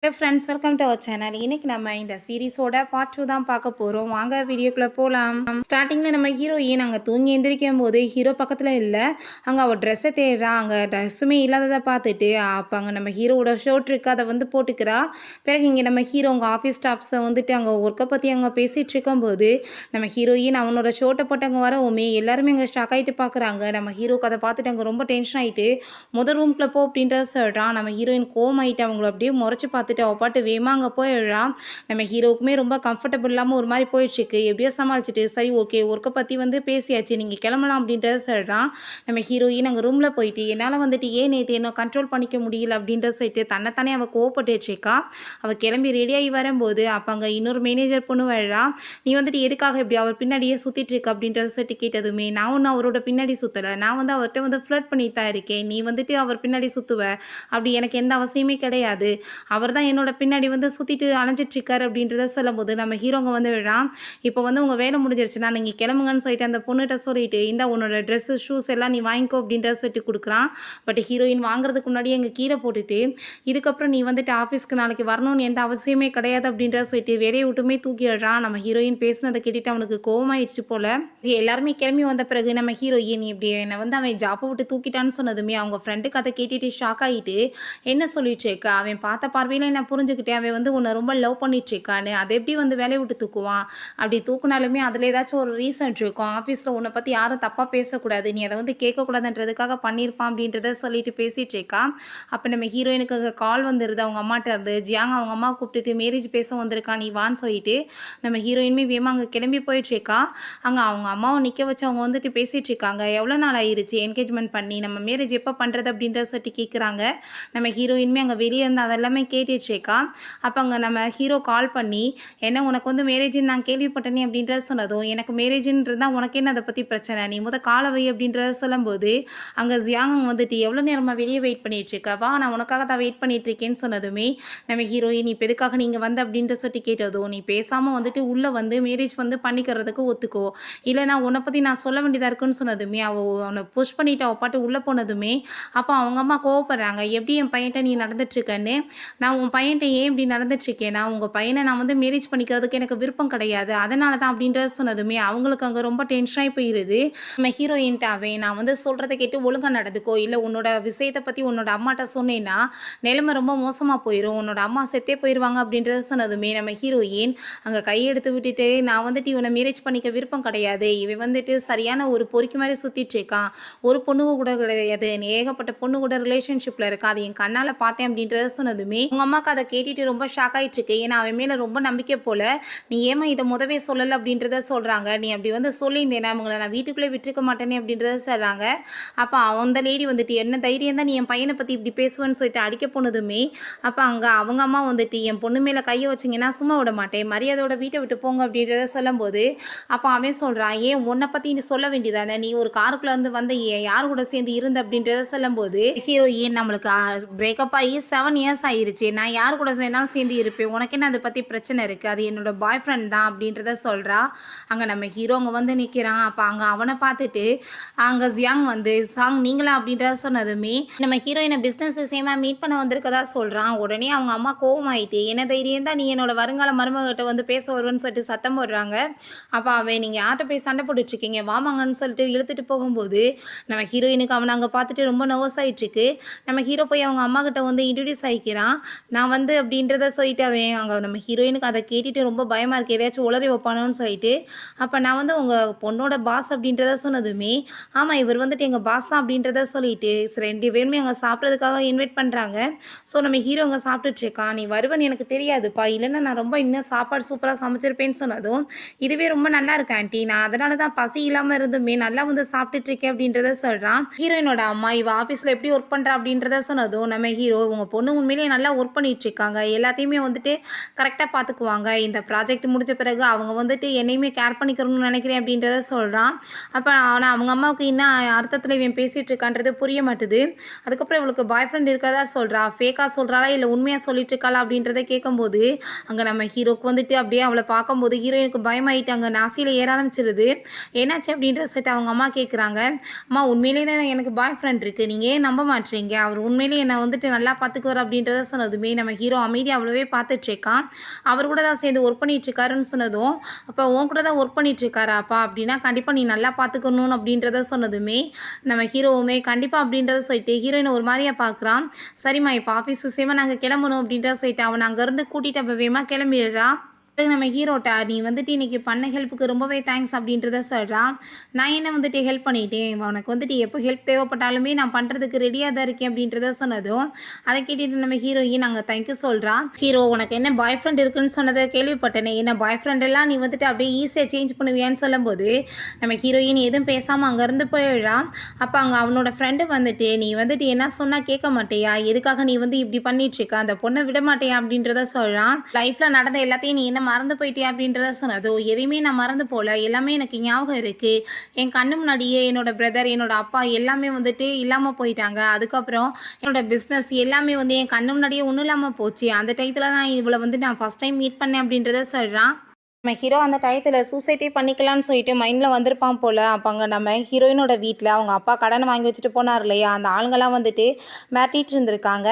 Hello friends, welcome to our channel. இன்னைக்கு நம்ம இந்த சீரிஸோட பார்ட் 2 தான் பார்க்க போகிறோம். வாங்க வீடியோக்குள்ளே போகலாம். ஸ்டார்டிங்கில் நம்ம ஹீரோயின் அங்கே தூங்கி எந்திரிக்கும் போது ஹீரோ பக்கத்தில் இல்லை. அங்கே அவள் ட்ரெஸ்ஸை தேடுறா. அங்கே ட்ரெஸ்ஸுமே இல்லாததை பார்த்துட்டு அப்போ அங்கே நம்ம ஹீரோவோட ஷர்ட் இருக்குது, அதை வந்து போட்டுக்கிறா. பிறகு இங்கே நம்ம ஹீரோ உங்கள் ஆஃபீஸ் ஸ்டாஃப்ஸை வந்துட்டு அங்கே ஒர்க்கை பற்றி அங்கே பேசிகிட்டு இருக்கும்போது நம்ம ஹீரோயின் அவனோட ஷர்ட்டை போட்டு அங்கே வரவுமே எல்லாருமே அங்கே ஷாக் ஆகிட்டு பார்க்குறாங்க. நம்ம ஹீரோக்கு அதை பார்த்துட்டு அங்கே ரொம்ப டென்ஷன் ஆகிட்டு முதல் ரூம்குள்ளே போ அப்படின்றத சொல்கிறான். நம்ம ஹீரோயின் கோவம் ஆகிட்டு அவங்கள அப்படியே முறைச்சி பார்த்துட்டு அவள் பாட்டு வேகமாக அங்கே போயிடுறா. நம்ம ஹீரோவுக்குமே ரொம்ப கம்ஃபர்டபுள் இல்லாமல் ஒரு மாதிரி போயிடுச்சுக்கு. எப்படியோ சமாளிச்சுட்டு சரி ஓகே ஒர்க்கை பற்றி வந்து பேசியாச்சு, நீங்கள் கிளம்பலாம் அப்படின்றத சொல்கிறான். நம்ம ஹீரோயின் அங்கே ரூமில் போயிட்டு என்னால் வந்துட்டு ஏன் நேற்று என்ன கண்ட்ரோல் பண்ணிக்க முடியல அப்படின்றத சொல்லிட்டு தன்னைத்தானே அவள் கோவப்பட்டுருக்கா. அவள் கிளம்பி ரெடியாகி வரும்போது அப்போ அங்கே இன்னொரு மேனேஜர் பொண்ணு வரா. நீ வந்துட்டு எதுக்காக இப்படி அவர் பின்னாடியே சுற்றிட்டு இருக்க அப்படின்றத சொல்லிட்டு கேட்டதுமே நான் ஒன்றும் அவரோட பின்னாடி சுற்றலை, நான் வந்து அவர்கிட்ட வந்து ஃப்ளர்ட் பண்ணிட்டு தான் இருக்கேன், நீ வந்துட்டு அவர் பின்னாடி சுற்றுவ அப்படி எனக்கு எந்த அவசியமே கிடையாது, அவர் தான் என்னோட பின்னாடி வந்து சுற்றிட்டு அலைஞ்சிட்ருக்காரு அப்படின்றத சொல்லும்போது நம்ம ஹீரோங்க வந்து விடுறான். இப்போ வந்து உங்கள் வேலை முடிஞ்சிருச்சுன்னா நீங்கள் கிளம்புங்கன்னு சொல்லிட்டு அந்த பொண்ணுகிட்ட சொல்லிட்டு இந்த உன்னோட ட்ரெஸ்ஸு ஷூஸ் எல்லாம் நீ வாங்கிக்கோ அப்படின்றத சொல்லிட்டு கொடுக்குறான். பட் ஹீரோயின் வாங்குறதுக்கு முன்னாடி எங்கள் கீழே போட்டுட்டு இதுக்கப்புறம் நீ வந்துட்டு ஆஃபீஸ்க்கு நாளைக்கு வரணும்னு எந்த அவசியமே கிடையாது அப்படின்றத சொல்லிட்டு வேலையை விட்டுமே தூக்கிடுறான். நம்ம ஹீரோயின் பேசுனதை கேட்டுட்டு அவனுக்கு கோவமாயிடுச்சு போல். எல்லாருமே கிளம்பி வந்த பிறகு நம்ம ஹீரோயின் இப்படி என்னை வந்து அவன் ஜாப்பை விட்டு தூக்கிட்டான்னு சொன்னதுமே அவங்க ஃப்ரெண்டுக்கு அதை கேட்டுட்டு ஷாக் ஆகிட்டு என்ன சொல்லிட்டு இருக்கா, அவன் பார்த்த பார்வையில் என்ன புரிஞ்சுக்கிட்டேன், அவன் வந்து உன்னை ரொம்ப லவ் பண்ணிட்டு இருக்கான்னு, அதை எப்படி வந்து வேலையை விட்டு தூக்குவான், அப்படி தூக்குனாலுமே அதில் ஏதாச்சும் ஒரு ரீசன் இருக்கும், ஆஃபீஸில் உன்னை பற்றி யாரும் தப்பாக பேசக்கூடாது, நீ அதை வந்து கேட்கக்கூடாதுன்றதுக்காக பண்ணியிருப்பான் அப்படின்றத சொல்லிட்டு பேசிகிட்டு இருக்கா. அப்போ நம்ம ஹீரோயினுக்கு கால் வந்துடுது அவங்க அம்மாட்ட இருந்து. ஜியாங் அவங்க அம்மா கூப்பிட்டுட்டு மேரேஜ் பேச வந்திருக்கா, நீ வான்னு சொல்லிட்டு நம்ம ஹீரோயினுமே வேமா அங்கே கிளம்பி போயிட்டுருக்கா. அங்கே அவங்க அம்மாவை நிற்க வச்சு அவங்க வந்துட்டு பேசிகிட்டு இருக்காங்க. எவ்வளோ நாள் ஆயிடுச்சு என்கேஜ்மெண்ட் பண்ணி, நம்ம மேரேஜ் எப்போ பண்ணுறது அப்படின்றத சொல்லிட்டு கேட்குறாங்க. நம்ம ஹீரோயினுமே அங்கே வெளியே இருந்து அதெல்லாமே கேட்டுட்ருக்கா. அப்போ அங்கே நம்ம ஹீரோ கால் பண்ணி என்ன உனக்கு வந்து மேரேஜின்னு நான் கேள்விப்பட்டேனே அப்படின்றத சொன்னதும் எனக்கு மேரேஜின்றது தான் உனக்கு என்ன அதை பற்றி பிரச்சனை, நீ காலை வை அப்படின்றத சொல்லும்போது அங்கே ஜியாங் வந்துட்டு எவ்வளோ நேரமாக வெளியே வெயிட் பண்ணிகிட்ருக்கா, வா நான் உனக்காக தான் வெயிட் பண்ணிகிட்ருக்கேன்னு சொன்னதுமே நம்ம ஹீரோயின் இப்போ எதுக்காக நீங்கள் வந்து அப்படின்ற சொல்லி கேட்டதும் நீ பேசாமல் வந்துட்டு உள்ளே வந்து மேரேஜ் வந்து பண்ணிக்கிறதுக்கு ஒத்துக்கோ, இல்லைனா உன்னை பற்றி நான் சொல்ல வேண்டியதாக இருக்குன்னு சொன்னதுமே அவள் அவனை புஷ் பண்ணிவிட்டு அவள் பாட்டு உள்ளே போனதுமே அப்போ அவங்க அம்மா கோவப்படுறாங்க. எப்படி என் பையன்ட்ட நீ நடந்துட்டுருக்கன்னு, நான் உன் பையன்ட்ட ஏன் இப்படி நடந்துட்டுருக்கேன்னா உங்கள் பையனை நான் வந்து மேரேஜ் பண்ணிக்கிறதுக்கு எனக்கு விருப்பம் கிடையாது, அதனால தான் அப்படின்றத சொன்னதுமே அவங்களுக்கு அங்கே ரொம்ப டென்ஷனாகி போயிடுது. நம்ம ஹீரோயின்ட்டாவே நான் வந்து சொல்கிறத கேட்டு ஒழுங்காக நடந்துக்கோ, இல்லை உன்னோட விஷயத்தை பற்றி உன்னோட அம்மாட்ட சொன்னேன்னா நிலைமை ரொம்ப மோசமாக போயிடும், உன்னோட அம்மா செத்தே போயிடுவாங்க அப்படின்றத சொன்னதுமே நம்ம ஹீரோயின் அங்கே கையெடுத்து விட்டுட்டு நான் வந்துட்டு இவனை மேரேஜ் பண்ணிக்க விருப்பம் கிடையாது, இவன் வந்துட்டு சரியான ஒரு பொறுக்கி மாதிரி சுற்றிட்டு இருக்கான், ஒரு பொண்ணு கூட கிடையாது, ஏகப்பட்ட பொண்ணு கூட ரிலேஷன்ஷிப்பில் இருக்கா, அது என் கண்ணால் பார்த்தேன் அப்படின்றத சொன்னதுமே உங்கள் அம்மாவுக்கு அதை கேட்டுட்டு ரொம்ப ஷாக் ஆகிட்டு இருக்கு. ஏன்னா அவன் மேலே ரொம்ப நம்பிக்கை போல், நீ ஏமா இதை முதவே சொல்லலை அப்படின்றத சொல்கிறாங்க, நீ அப்படி வந்து சொல்லியிருந்தேனா அவங்கள நான் வீட்டுக்குள்ளே விட்டுருக்க மாட்டேனே அப்படின்றத சொல்கிறாங்க. அப்போ அந்த லேடி வந்துட்டு என்ன தைரியம் தான் நீ என் பையனை பற்றி இப்படி பேசுவேன்னு சொல்லிட்டு அடிக்க போனதுமே அப்போ அங்கே அவங்க அம்மா வந்துட்டு என் பொண்ணு மேலே கையை வச்சிங்கன்னா சும்மா விட மாட்டேன், மரியாதையோட வீட்டை விட்டு போங்க அப்படின்றத சொல்லும்போது அப்போ அவன் சொல்கிறான் ஏன் உன்னை பற்றி நீ சொல்ல வேண்டியதானே, நீ ஒரு காருக்குள்ளே இருந்து வந்து யார் கூட சேர்ந்து இருந்த அப்படின்றத சொல்லும்போது ஹீரோயின் நம்மளுக்கு பிரேக்கப் ஆகி 7 இயர்ஸ் ஆயிருச்சு, நான் யார் கூட வேணாலும் சேர்ந்து இருப்பேன், உனக்கு என்ன அதை பற்றி பிரச்சனை இருக்குது, அது என்னோட பாய் ஃப்ரெண்ட் தான் அப்படின்றத சொல்கிறா. அங்கே நம்ம ஹீரோ அங்கே வந்து நிற்கிறான். அப்போ அங்கே அவனை பார்த்துட்டு அங்கே ஜியாங் வந்து சாங் நீங்களா அப்படின்றத சொன்னதுமே நம்ம ஹீரோயினை பிஸ்னஸ் விஷயமா மீட் பண்ண வந்திருக்கதா சொல்கிறான். உடனே அவங்க அம்மா கோவமாயிட்டு என்ன தைரியம் தான் நீ என்னோட வருங்கால மருமகிட்ட வந்து பேச வருவேன்னு சொல்லிட்டு சத்தம் போடுறாங்க. அப்போ அவன் நீங்கள் யார்கிட்ட போய் சண்டை போட்டுட்ருக்கீங்க வாமாங்கன்னு சொல்லிட்டு இழுத்துட்டு போகும்போது நம்ம ஹீரோயினுக்கு அவனை அங்கே பார்த்துட்டு ரொம்ப நர்வஸ் ஆகிட்டுருக்கு. நம்ம ஹீரோ போய் அவங்க அம்மா கிட்ட வந்து இன்ட்ரடியூஸ் ஆகிக்கிறான். நான் வந்து அப்படின்றத சொல்லிட்டு அவன் அங்கே நம்ம ஹீரோயினுக்கு அதை கேட்டுட்டு ரொம்ப பயமாக இருக்குது, ஏதாச்சும் உளறி வைப்பானோன்னு சொல்லிட்டு அப்போ நான் வந்து உங்கள் பொண்ணோட பாஸ் அப்படின்றத சொன்னதுமே ஆமாம் இவர் வந்துட்டு எங்கள் பாஸ் தான் அப்படின்றத சொல்லிட்டு 2 பேருமே அங்கே சாப்பிட்றதுக்காக இன்வைட் பண்ணுறாங்க. ஸோ நம்ம ஹீரோ அங்கே சாப்பிட்டுட்ருக்கான். நீ வருவன்னு எனக்கு தெரியாதுப்பா, இல்லைன்னா நான் ரொம்ப இன்னும் சாப்பாடு சூப்பராக சமைச்சிருப்பேன்னு சொன்னதும் இதுவே ரொம்ப நல்லா இருக்கு ஆண்டி, நான் அதனால தான் பசி இல்லாமல் இருந்துமே நல்லா வந்து சாப்பிட்டுட்ருக்கேன் அப்படின்றத சொல்கிறான். ஹீரோயினோட அம்மா இவ ஆஃபீஸில் எப்படி ஒர்க் பண்ணுறா அப்படின்றத சொன்னதும் நம்ம ஹீரோ உங்கள் பொண்ணு உண்மையிலேயே நல்லா ஒர்க் பண்ணிகிட்ருக்காங்க, எல்லாத்தையுமே வந்துட்டு கரெக்டாக பார்த்துக்குவாங்க, இந்த ப்ராஜெக்ட் முடிஞ்ச பிறகு அவங்க வந்துட்டு என்னையுமே கேர் பண்ணிக்கணும்னு நினைக்கிறேன் அப்படின்றத சொல்கிறான். அப்போ ஆனால் அவங்க அம்மாவுக்கு இன்னும் அர்த்தத்தில் இவன் பேசிகிட்டு இருக்கான்றது புரிய மாட்டுது. அதுக்கப்புறம் இவளுக்கு பாய் ஃப்ரெண்ட் இருக்கிறதா சொல்கிறா, ஃபேக்காக சொல்கிறாளா இல்லை உண்மையாக சொல்லிட்டு இருக்காளா அப்படின்றத கேட்கும்போது அங்கே நம்ம ஹீரோக்கு வந்துட்டு அப்படியே அவளை பார்க்கும்போது ஹீரோயினுக்கு பயமாயிட்டு அங்கே நாசியில் ஏற ஆரம்பிச்சிருது. என்னாச்சு அப்படின்ற செட் அவங்க அம்மா கேட்குறாங்க. அம்மா உண்மையிலே தான் எனக்கு பாய் ஃப்ரெண்ட் இருக்குது, நீங்கள் ஏன் நம்ப மாட்டீங்க, அவர் உண்மையிலே என்னை வந்துட்டு நல்லா பார்த்துக்குவார் அப்படின்றத சொன்னதுமே சொன்னதுமே நம்ம ஹீரோ அமைதியாக அவ்வளோவே பார்த்துட்ருக்கான். அவர் கூட தான் சேர்ந்து ஒர்க் பண்ணிகிட்ருக்காருன்னு சொன்னதும், அப்போ உன் கூட தான் ஒர்க் பண்ணிகிட்ருக்காராப்பா அப்படின்னா கண்டிப்பாக நீ நல்லா பார்த்துக்கணும் அப்படின்றத சொன்னதுமே நம்ம ஹீரோவுமே கண்டிப்பாக அப்படின்றத சொல்லிட்டு ஹீரோயினை ஒரு மாதிரியாக பார்க்குறான். சரிம்மா இப்போ ஆஃபீஸ் விஷயமா நாங்கள் கிளம்பணும் அப்படின்றத சொல்லிட்டு அவனை அங்கேருந்து கூட்டிகிட்டு அப்போ வேகமாக கிளம்பிடுறான். நம்ம ஹீரோட்ட நீ வந்துட்டு இன்னைக்கு பண்ண ஹெல்ப்புக்கு ரொம்பவே தேங்க்ஸ் அப்படின்றத சொல்கிறான். நான் என்ன வந்துட்டு ஹெல்ப் பண்ணிட்டேன், உனக்கு வந்துட்டு எப்போ ஹெல்ப் தேவைப்பட்டாலுமே நான் பண்ணுறதுக்கு ரெடியாக தான் இருக்கேன் அப்படின்றத சொன்னதும் அதை கேட்டுட்டு நம்ம ஹீரோயின் நாங்கள் தேங்க்யூ சொல்கிறான். ஹீரோ உனக்கு என்ன பாய் ஃப்ரெண்ட் இருக்குன்னு சொன்னதை கேள்விப்பட்டேனே, என்ன பாய் ஃப்ரெண்டெல்லாம் நீ வந்துட்டு அப்படியே ஈஸியாக சேஞ்ச் பண்ணுவியான்னு சொல்லும்போது நம்ம ஹீரோயின் எதுவும் பேசாமல் அங்கேருந்து போயிடுறான். அப்போ அங்கே அவனோட ஃப்ரெண்டு வந்துட்டு நீ வந்துட்டு என்ன சொன்னால் கேட்க மாட்டேயா, எதுக்காக நீ வந்து இப்படி பண்ணிட்டுருக்க, அந்த பொண்ணை விட மாட்டேயா அப்படின்றத சொல்கிறான். லைஃப்பில் நடந்த எல்லாத்தையும் நீ என்ன மறந்து போயிட்டியா அப்படின்றத சொன்னதோ எதையுமே நான் மறந்து போகல, எல்லாமே எனக்கு ஞாபகம் இருக்குது. என் கண்ணு முன்னாடியே என்னோட பிரதர் என்னோட அப்பா எல்லாமே வந்துட்டு இல்லாமல் போயிட்டாங்க. அதுக்கப்புறம் என்னோட பிஸ்னஸ் எல்லாமே வந்து என் கண்ணு முன்னாடியே ஒன்றும் இல்லாமல் போச்சு. அந்த டயத்தில் தான் இவளை வந்து நான் ஃபஸ்ட் டைம் மீட் பண்ணேன் அப்படின்றத சொல்கிறான். நம்ம ஹீரோ அந்த டயத்தில் சூசைட்டே பண்ணிக்கலான்னு சொல்லிட்டு மைண்டில் வந்திருப்பான் போல். அப்போ அங்கே நம்ம ஹீரோயினோட வீட்டில் அவங்க அப்பா கடனை வாங்கி வச்சுட்டு போனார் இல்லையா, அந்த ஆளுங்கெல்லாம் வந்துட்டு மிரட்டிகிட்டு இருந்திருக்காங்க.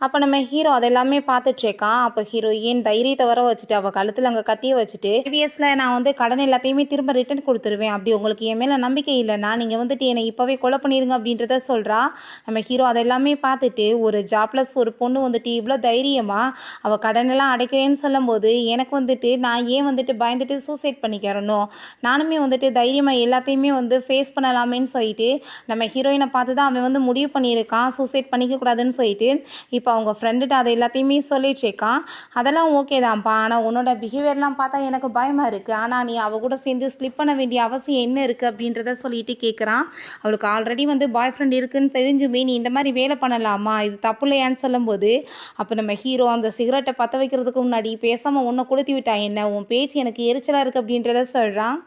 அப்போ நம்ம ஹீரோ அதெல்லாமே பார்த்துட்ருக்கான். அப்போ ஹீரோயின் தைரியத்தை வர வச்சுட்டு அவள் கழுத்தில் அங்கே கத்தியை வச்சுட்டு ப்ரீவியஸில் நான் வந்து கடன் எல்லாத்தையுமே திரும்ப ரிட்டர்ன் கொடுத்துருவேன், அப்படி உங்களுக்கு என் மேலே நம்பிக்கை இல்லைன்னா நீங்கள் வந்துட்டு என்னை இப்போவே கொலை பண்ணிடுங்க அப்படின்றத சொல்கிறா. நம்ம ஹீரோ அதெல்லாமே பார்த்துட்டு ஒரு ஜாப்லெஸ் ஒரு பொண்ணு வந்துட்டு இவ்வளோ தைரியமாக அவள் கடனெல்லாம் அடைக்கிறேன்னு சொல்லும்போது எனக்கு வந்துட்டு நான் ஏன் வந்துட்டு பயந்துட்டு சூசைட் பண்ணிக்கிறணும், நானுமே வந்துட்டு தைரியமாக எல்லாத்தையுமே வந்து ஃபேஸ் பண்ணலாமேன்னு சொல்லிட்டு நம்ம ஹீரோயினை பார்த்து தான் அவன் வந்து முடிவு பண்ணியிருக்கான் சூசைட் பண்ணிக்கக்கூடாதுன்னு சொல்லிட்டு. இப்போ அவங்க ஃப்ரெண்டுகிட்ட அதை எல்லாத்தையுமே சொல்லிட்டு இருக்கான். அதெல்லாம் ஓகே தான்ப்பா, ஆனால் உன்னோட பிஹேவியர்லாம் பார்த்தா எனக்கு பயமாக இருக்குது, ஆனால் நீ அவள் கூட சேர்ந்து ஸ்லிப் பண்ண வேண்டிய அவசியம் என்ன இருக்குது அப்படின்றத சொல்லிட்டு கேட்குறான். அவளுக்கு ஆல்ரெடி வந்து பாய் ஃப்ரெண்ட் இருக்குதுன்னு தெரிஞ்சுமே நீ இந்த மாதிரி வேலை பண்ணலாமா, இது தப்பு இல்லையான்னு சொல்லும்போது அப்போ நம்ம ஹீரோ அந்த சிகரெட்டை பற்ற வைக்கிறதுக்கு முன்னாடி பேசாமல் ஒன்றை கொளுத்தி விட்டா என்ன, உன் பேச்சு எனக்கு எரிச்சலாக இருக்குது அப்படின்றத சொல்கிறான்.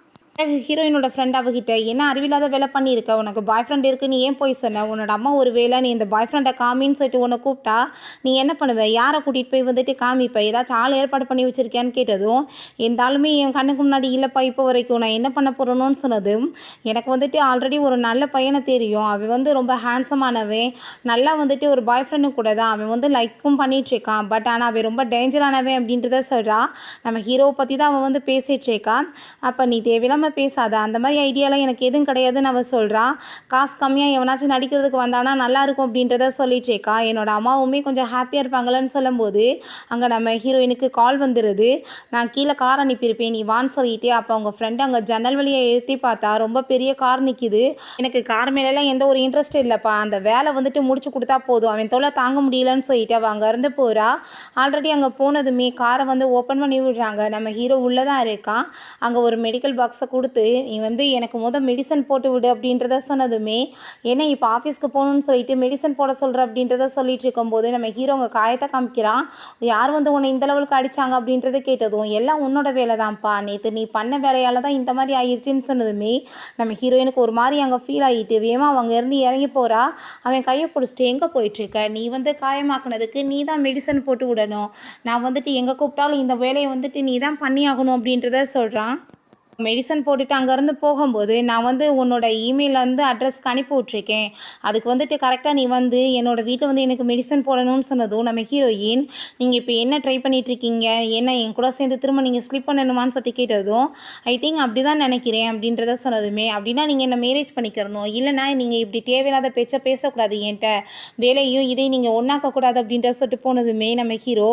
ஹீரோயினோட ஃப்ரெண்ட் அவகிட்ட என்ன அறிவில்லாத வேலை பண்ணியிருக்க, உனக்கு பாய் ஃப்ரெண்ட் இருக்குது நீ ஏன் போய் சொன்ன, உன்னோட அம்மா ஒரு வேளை நீ இந்த பாய் ஃப்ரெண்டை காமின்னு சொல்லிட்டு உன்னை கூப்பிட்டா நீ என்ன பண்ணுவ, யாரை கூட்டிகிட்டு போய் வந்துட்டு காமிப்ப, ஏதாச்சும் ஆள் ஏற்பாடு பண்ணி வச்சுருக்கியான்னு கேட்டதும் எந்த ஆளுமே என் கண்ணுக்கு முன்னாடி இல்லைப்பா இப்போ வரைக்கும், நான் என்ன பண்ண போகிறேன்னு சொன்னதும் எனக்கு வந்துட்டு ஆல்ரெடி ஒரு நல்ல பையனை தெரியும், அவன் வந்து ரொம்ப ஹேண்ட்ஸமானவன், நல்லா வந்துட்டு ஒரு பாய் ஃப்ரெண்டு கூட தான் அவன் வந்து லைக்கும் பண்ணிகிட்ருக்கான், பட் ஆனால் அவன் ரொம்ப டேஞ்சரானவன் அப்படின்றத சொல்கிறா. நம்ம ஹீரோவை பற்றி தான் அவன் வந்து பேசிகிட்ருக்கான். அப்போ நீ தேவையில்லாமல் பேசாத, அந்த மாதிரி ஐடியாலாம் எனக்கு எதுவும் கிடையாதுன்னு அவள் சொல்கிறான். காசு கம்மியாக எவனாச்சும் நடிக்கிறதுக்கு வந்தானா நல்லாயிருக்கும் அப்படின்றத சொல்லிட்டுருக்கா. என்னோட அம்மாவுமே கொஞ்சம் ஹாப்பியாக இருப்பாங்களன்னு சொல்லும்போது அங்கே நம்ம ஹீரோயினுக்கு கால் வந்துடுது. நான் கீழே கார் அனுப்பியிருப்பேன் நீ வான்னு சொல்லிட்டு. அப்போ அவங்க ஃப்ரெண்டு அங்கே ஜன்னல் வழியை ஏற்றி பார்த்தா ரொம்ப பெரிய கார் நிற்கிது. எனக்கு கார் மேலெல்லாம் எந்த ஒரு இன்ட்ரெஸ்ட் இல்லைப்பா, அந்த வேலை வந்துட்டு முடிச்சு கொடுத்தா போதும், அவன் தொலை தாங்க முடியலன்னு சொல்லிட்டு அவள் அங்கேருந்து போகிறா. ஆல்ரெடி அங்கே போனதுமே காரை வந்து ஓப்பன் பண்ணி விடுறாங்க. நம்ம ஹீரோ உள்ளே தான் இருக்கான். அங்கே ஒரு மெடிக்கல் பாக்ஸை கொடுத்து நீ வந்து எனக்கு மெடிசன் போட்டு விடு அப்படின்றத சொன்னதுமே ஏன்னா இப்போ ஆஃபீஸ்க்கு போகணுன்னு சொல்லிட்டு மெடிசன் போட சொல்கிற அப்படின்றத சொல்லிட்டு இருக்கும்போது நம்ம ஹீரோ அங்கே காயத்தை காமிக்கிறான். யார் வந்து உன்னை இந்த லெவலுக்கு அடித்தாங்க அப்படின்றத கேட்டதும் எல்லாம் உன்னோட வேலை தான்ப்பா, நேற்று நீ பண்ண வேலையால் தான் இந்த மாதிரி ஆயிடுச்சுன்னு சொன்னதுமே நம்ம ஹீரோயினுக்கு ஒரு மாதிரி அங்கே ஃபீல் ஆகிட்டு வேமா அவங்க இருந்து இறங்கி போகிறா. அவன் கையை பிடிச்சிட்டு எங்கே போயிட்டுருக்க, நீ வந்து காயமாக்குனதுக்கு நீ தான் மெடிசன் போட்டு விடணும், நான் வந்துட்டு எங்கே கூப்பிட்டாலும் இந்த வேலையை வந்துட்டு நீ தான் பண்ணி ஆகணும் அப்படின்றத சொல்கிறான். மெடிசன் போட்டுட்டு அங்கேருந்து போகும்போது நான் வந்து உன்னோட இமெயிலில் வந்து அட்ரஸ்க்கு அனுப்பி விட்ருக்கேன், அதுக்கு வந்துட்டு கரெக்டாக நீ வந்து என்னோடய வீட்டில் வந்து எனக்கு மெடிசன் போடணும்னு சொன்னதும் நம்ம ஹீரோயின் நீங்கள் இப்போ என்ன ட்ரை பண்ணிகிட்ருக்கீங்க, என்ன என் கூட சேர்ந்து திரும்ப நீங்கள் ஸ்லிப் பண்ணணுமான்னு சொல்லிட்டு கேட்டதும் ஐ திங்க் அப்படி தான் நினைக்கிறேன் அப்படின்றத சொன்னதுமே அப்படின்னா நீங்கள் என்ன மேரேஜ் பண்ணிக்கிறணும், இல்லைனா நீங்கள் இப்படி தேவையில்லாத பேச்சை பேசக்கூடாது, என்கிட்ட வேலையும் இதையும் நீங்கள் ஒன்றாக்கக்கூடாது அப்படின்றத சொல்லிட்டு போனதுமே நம்ம ஹீரோ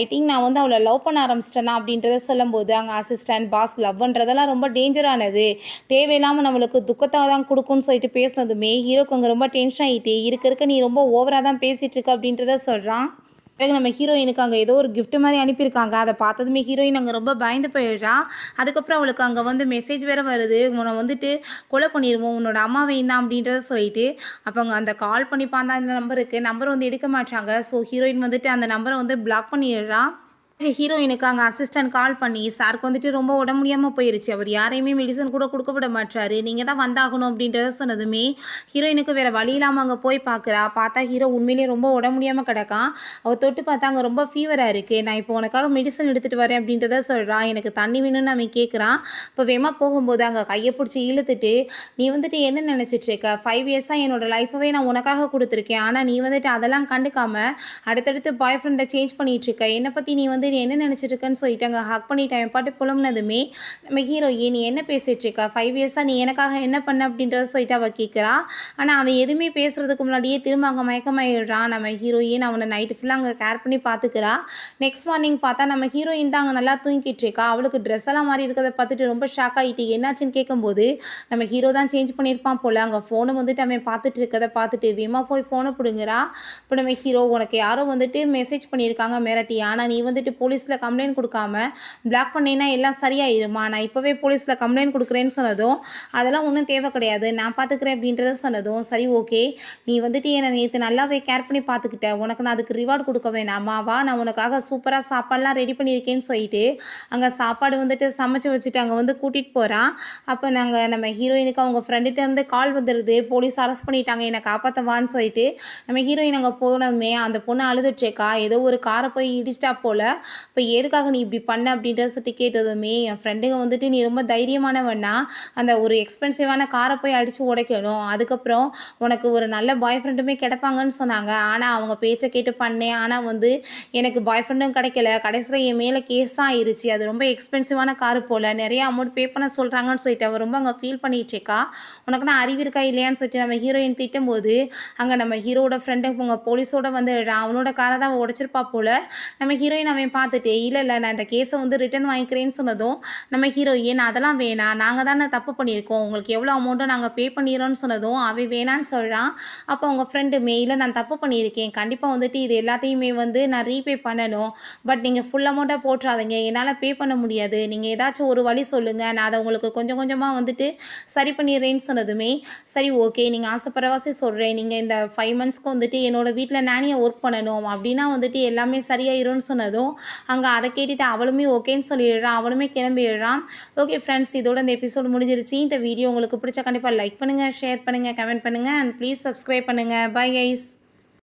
ஐ திங்க் நான் வந்து அவளை லவ் பண்ண ஆரம்பிச்சிட்டேன்னா அப்படின்றத சொல்லும்போது அங்கே அசிஸ்டன்ட் பாஸ் லவ்ன்றதெல்லாம் ரொம்ப டேஞ்சரானது, தேவையில்லாமல் நம்மளுக்கு துக்கத்தை தான் கொடுக்குன்னு சொல்லிட்டு பேசினதுமே ஹீரோக்கு அங்கே ரொம்ப டென்ஷன் ஆகிட்டு இருக்க நீ ரொம்ப ஓவராக தான் பேசிகிட்டு இருக்க அப்படின்றத சொல்கிறான். பிறகு நம்ம ஹீரோயினுக்கு அங்கே ஏதோ ஒரு கிஃப்ட் மாதிரி அனுப்பியிருக்காங்க. அதை பார்த்ததுமே ஹீரோயின் அங்கே ரொம்ப பயந்து போயிடுறா. அதுக்கப்புறம் அவளுக்கு அங்கே வந்து மெசேஜ் வேறு வருது, உன்னை வந்துட்டு கொலை பண்ணிடுவோம் உன்னோட அம்மாவையும் தான் அப்படின்றத சொல்லிட்டு. அப்போ அங்கே அந்த கால் பண்ணி பார்த்தா அந்த நம்பர் வந்து எடுக்க மாட்டாங்க. ஸோ ஹீரோயின் வந்துட்டு அந்த நம்பரை வந்து பிளாக் பண்ணிடுறா. ஹீரோயினுக்கு அங்கே அசிஸ்டன்ட் கால் பண்ணி சாருக்கு வந்துட்டு ரொம்ப உடம்பு முடியாமல் போயிருச்சு, அவர் யாரையுமே மெடிசன் கூட கொடுக்க விட மாட்டாரு, நீங்கள் தான் வந்தாகணும் அப்படின்றத சொன்னதுமே ஹீரோயினுக்கு வேறு வழி இல்லாமல் அங்கே போய் பார்க்குறா. பார்த்தா ஹீரோ உண்மையிலேயே ரொம்ப உடம்பு முடியாமல் கிடக்கான். அவள் தொட்டு பார்த்தா அங்கே ரொம்ப ஃபீவராக இருக்குது. நான் இப்போ உனக்காக மெடிசன் எடுத்துகிட்டு வரேன் அப்படின்றத சொல்கிறான். எனக்கு தண்ணி வேணும்னு அவன் கேட்குறான். இப்போ வேகமாக போகும்போது அங்கே கையை பிடிச்சி இழுத்துட்டு, நீ வந்துட்டு என்ன நினச்சிட்டு இருக்க, 5 இயர்ஸாக என்னோட லைஃபவே நான் உனக்காக கொடுத்துருக்கேன், ஆனால் நீ வந்துட்டு அதெல்லாம் கண்டுக்காமல் அடுத்தடுத்து பாய் ஃப்ரெண்டை சேஞ்ச் பண்ணிட்டு இருக்க, என்னை பற்றி நீ வந்து என்ன நினச்சிட்டு இருக்கன்னு சொல்லிட்டு அங்கே ஹக் பண்ணிட்டு அவன் பாட்டு புலம்புனதுமே நம்ம ஹீரோயின், நீ என்ன பேசிட்டு இருக்கா, 5 இயர்ஸாக நீ எனக்காக என்ன பண்ண அப்படின்றத சொல்லிட்டு அவள் கேட்குறா. ஆனால் அவன் எதுவுமே பேசுறதுக்கு முன்னாடியே திரும்ப அங்கே மயக்கமாயிடுறான். நம்ம ஹீரோயின் அவனை நைட்டு ஃபுல்லாக அங்கே கேர் பண்ணி பார்த்துக்கிறா. நெக்ஸ்ட் மார்னிங் பார்த்தா நம்ம ஹீரோயின் தான் அங்கே நல்லா தூங்கிட்டு இருக்கா. அவளுக்கு ட்ரெஸ் எல்லாம் மாறி இருக்கிறத பார்த்துட்டு ரொம்ப ஷாக் ஆகிட்டு என்னாச்சுன்னு கேட்கும்போது நம்ம ஹீரோ தான் சேஞ்ச் பண்ணியிருப்பான் போல். அங்கே ஃபோனை வந்துட்டு அவன் பார்த்துட்டு இருக்கதை பார்த்துட்டு வேமா போய் ஃபோனை பிடுங்குறா. இப்போ நம்ம ஹீரோ, உனக்கு யாரோ வந்துட்டு மெசேஜ் பண்ணியிருக்காங்க மிரட்டி, ஆனால் நீ வந்துட்டு போலீஸில் கம்ப்ளைண்ட் கொடுக்காம பிளாக் பண்ணினா எல்லாம் சரியாயிருமா, நான் இப்போவே போலீஸில் கம்ப்ளைண்ட் கொடுக்குறேன்னு சொன்னதும் அதெல்லாம் ஒன்றும் தேவை கிடையாது, நான் பார்த்துக்கிறேன் அப்படின்றத சொன்னதும் சரி ஓகே, நீ வந்துட்டு என்னை நேற்று நல்லாவே கேர் பண்ணி பார்த்துக்கிட்ட, உனக்கு நான் அதுக்கு ரிவார்டு கொடுக்க வேணாமா, வா நான் உனக்காக சூப்பராக சாப்பாடெலாம் ரெடி பண்ணியிருக்கேன்னு சொல்லிட்டு அங்கே சாப்பாடு வந்துட்டு சமைச்சு வச்சுட்டு அங்கே வந்து கூட்டிகிட்டு போகிறான். அப்போ நம்ம ஹீரோயினுக்கு அவங்க ஃப்ரெண்டுகிட்ட இருந்து கால் வந்துடுது, போலீஸ் அரெஸ்ட் பண்ணிட்டாங்க, என்னை காப்பாற்றவான்னு சொல்லிட்டு நம்ம ஹீரோயின் அங்கே போனதுமே அந்த பொண்ணு அழுதுட்ருக்கா. ஏதோ ஒரு காரை போய் இடிச்சிட்டா போல். இப்போ எதுக்காக நீ இப்படி பண்ண அப்படின்றத சொல்லி கேட்டதுமே என் ஃப்ரெண்டுங்க வந்துட்டு நீ ரொம்ப தைரியமானவன்னா அந்த ஒரு எக்ஸ்பென்சிவான காரை போய் அடித்து உடைக்கணும், அதுக்கப்புறம் உனக்கு ஒரு நல்ல பாய் ஃப்ரெண்டுமே கிடைப்பாங்கன்னு சொன்னாங்க, ஆனால் அவங்க பேச்சை கேட்டு பண்ணேன், ஆனால் வந்து எனக்கு பாய் ஃப்ரெண்டும் கிடைக்கல, கடைசியில் என் மேலே கேஸ் தான் ஆயிடுச்சு, அது ரொம்ப எக்ஸ்பென்சிவான காரு போல், நிறைய அமௌண்ட் பே பண்ண சொல்கிறாங்கன்னு சொல்லிட்டு அவள் ரொம்ப அங்கே ஃபீல் பண்ணிட்டு இருக்கா. உனக்கு நான் அறிவு இருக்கா இல்லையான்னு சொல்லிட்டு நம்ம ஹீரோயின் திட்டும் போது அங்கே நம்ம ஹீரோட ஃப்ரெண்டு உங்கள் போலீஸோட வந்து அவனோட காரை தான் உடைச்சிருப்பா போல். நம்ம ஹீரோயின் அவன் பார்த்துட்டு இல்லை நான் இந்த கேஸை வந்து ரிட்டர்ன் வாங்கிக்கிறேன்னு சொன்னதும் நம்ம ஹீரோயின் அதெல்லாம் வேணாம், நாங்கள் தானே தப்பு பண்ணியிருக்கோம், உங்களுக்கு எவ்வளோ அமௌண்ட்டோ நாங்கள் பே பண்ணிடுறோன்னு சொன்னதும் அவன் வேணான்னு சொல்கிறான். அப்போ அவங்க ஃப்ரெண்டு மெயிலில் நான் தப்பு பண்ணியிருக்கேன், கண்டிப்பாக வந்துட்டு இது எல்லாத்தையுமே வந்து நான் ரீபே பண்ணணும், பட் நீங்கள் ஃபுல் அமௌண்ட்டாக போட்டுறாதீங்க, என்னால் பே பண்ண முடியாது, நீங்கள் ஏதாச்சும் ஒரு வழி சொல்லுங்கள், நான் அதை உங்களுக்கு கொஞ்சம் கொஞ்சமாக வந்துட்டு சரி பண்ணிடுறேன்னு சொன்னதுமே சரி ஓகே, நீங்கள் ஆசைப்படுறவாசி சொல்கிறேன், நீங்கள் இந்த 5 மந்த்ஸ்க்கு வந்துட்டு என்னோடய வீட்டில் நானியாக ஒர்க் பண்ணணும், அப்படின்னா வந்துட்டு எல்லாமே சரியாயிரும்னு சொன்னதும் அங்கே அதை கேட்டுட்டு அவளுமே ஓகேன்னு சொல்லிடுறான். அவளுமே கிளம்பிடுறான். ஓகே ஃப்ரெண்ட்ஸ், இதோட இந்த எபிசோடு முடிஞ்சிருச்சு. இந்த வீடியோ உங்களுக்கு பிடிச்சா கண்டிப்பாக லைக் பண்ணுங்கள், ஷேர் பண்ணுங்கள், கமெண்ட் பண்ணுங்கள் அண்ட் ப்ளீஸ் சப்ஸ்கிரைப் பண்ணுங்கள். Bye guys.